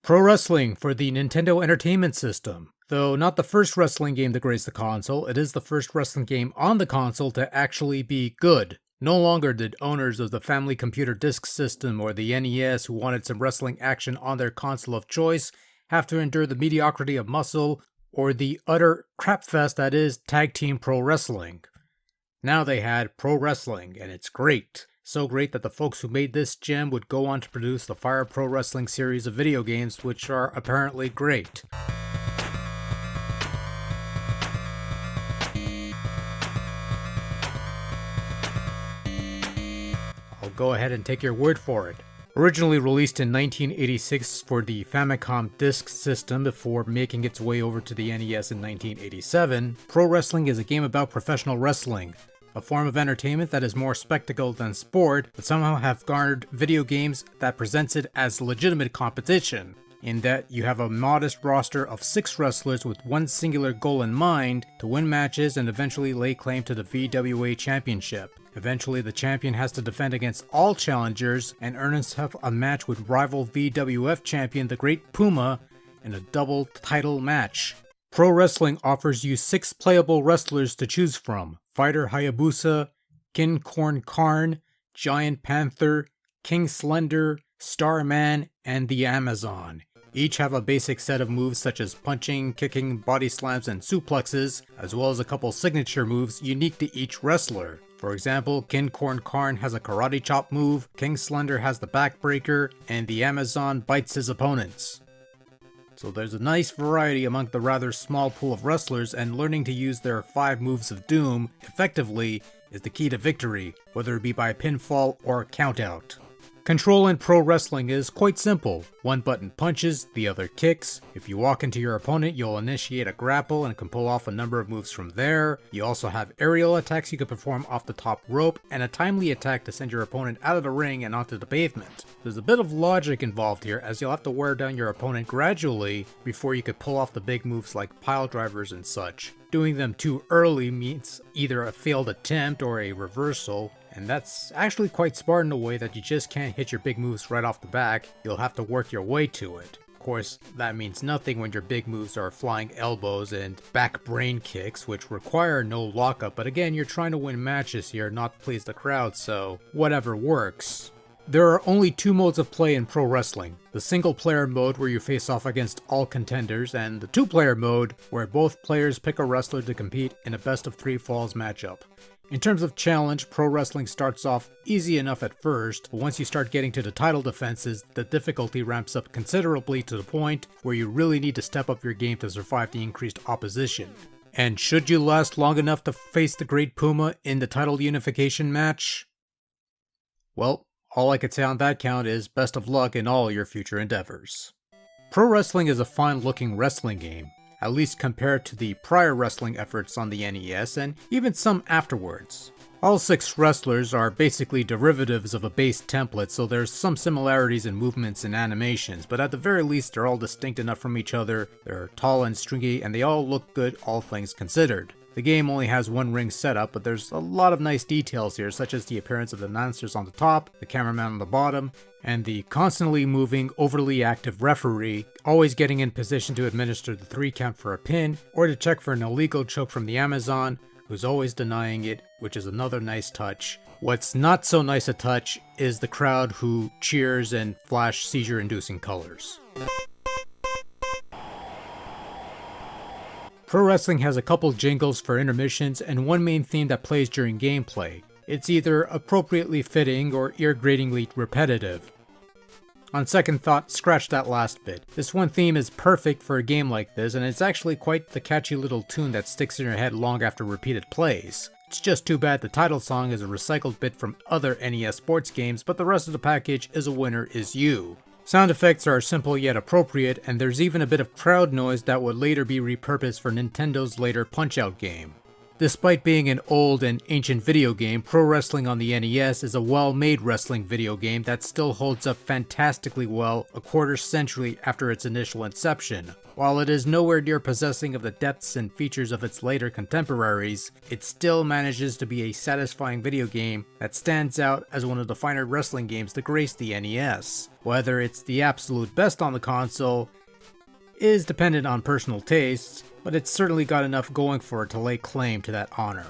Pro Wrestling for the Nintendo Entertainment System. Though not the first wrestling game to grace the console, it is the first wrestling game on the console to actually be good. No longer did owners of the Family Computer Disk System or the NES who wanted some wrestling action on their console of choice have to endure the mediocrity of Muscle or the utter crapfest that is Tag Team Pro Wrestling. Now they had Pro Wrestling, and it's great. So great that the folks who made this gem would go on to produce the Fire Pro Wrestling series of video games, which are apparently great. I'll go ahead and take your word for it. Originally released in 1986 for the Famicom Disk System before making its way over to the NES in 1987, Pro Wrestling is a game about professional wrestling. A form of entertainment that is more spectacle than sport, but somehow have garnered video games that presents it as legitimate competition, in that you have a modest roster of 6 wrestlers with one singular goal in mind, to win matches and eventually lay claim to the VWA Championship. Eventually the champion has to defend against all challengers and earn himself a match with rival VWF champion the Great Puma in a double title match. Pro Wrestling offers you 6 playable wrestlers to choose from: Fighter Hayabusa, King Corn Karn, Giant Panther, King Slender, Starman, and the Amazon. Each have a basic set of moves such as punching, kicking, body slams, and suplexes, as well as a couple signature moves unique to each wrestler. For example, King Corn Karn has a karate chop move, King Slender has the backbreaker, and the Amazon bites his opponents. So there's a nice variety among the rather small pool of wrestlers, and learning to use their 5 moves of doom effectively is the key to victory, whether it be by pinfall or countout. Control in Pro Wrestling is quite simple. One button punches, the other kicks. If you walk into your opponent, you'll initiate a grapple and can pull off a number of moves from there. You also have aerial attacks you can perform off the top rope, and a timely attack to send your opponent out of the ring and onto the pavement. There's a bit of logic involved here, as you'll have to wear down your opponent gradually before you could pull off the big moves like pile drivers and such. Doing them too early means either a failed attempt or a reversal, and that's actually quite smart in a way that you just can't hit your big moves right off the back. You'll have to work your way to it. Of course, that means nothing when your big moves are flying elbows and back brain kicks, which require no lockup, but again, you're trying to win matches here, not please the crowd, so whatever works. There are only 2 modes of play in Pro Wrestling: the single-player mode where you face off against all contenders, and the 2-player mode where both players pick a wrestler to compete in a best-of-3 falls matchup. In terms of challenge, Pro Wrestling starts off easy enough at first, but once you start getting to the title defenses, the difficulty ramps up considerably to the point where you really need to step up your game to survive the increased opposition. And should you last long enough to face the Great Puma in the title unification match? Well, all I could say on that count is best of luck in all your future endeavors. Pro Wrestling is a fine-looking wrestling game, at least compared to the prior wrestling efforts on the NES and even some afterwards. All 6 wrestlers are basically derivatives of a base template, so there's some similarities in movements and animations, but at the very least they're all distinct enough from each other, they're tall and stringy, and they all look good, all things considered. The game only has 1 ring setup, but there's a lot of nice details here, such as the appearance of the announcers on the top, the cameraman on the bottom, and the constantly moving, overly active referee, always getting in position to administer the 3 count for a pin, or to check for an illegal choke from the Amazon, who's always denying it, which is another nice touch. What's not so nice a touch is the crowd who cheers and flash seizure-inducing colors. Pro Wrestling has a couple jingles for intermissions and one main theme that plays during gameplay. It's either appropriately fitting or ear-gratingly repetitive. On second thought, scratch that last bit. This one theme is perfect for a game like this, and it's actually quite the catchy little tune that sticks in your head long after repeated plays. It's just too bad the title song is a recycled bit from other NES sports games, but the rest of the package is a winner is you. Sound effects are simple yet appropriate, and there's even a bit of crowd noise that would later be repurposed for Nintendo's later Punch-Out game. Despite being an old and ancient video game, Pro Wrestling on the NES is a well-made wrestling video game that still holds up fantastically well a quarter century after its initial inception. While it is nowhere near possessing of the depths and features of its later contemporaries, it still manages to be a satisfying video game that stands out as one of the finer wrestling games to grace the NES. Whether it's the absolute best on the console is dependent on personal tastes, but it's certainly got enough going for it to lay claim to that honor.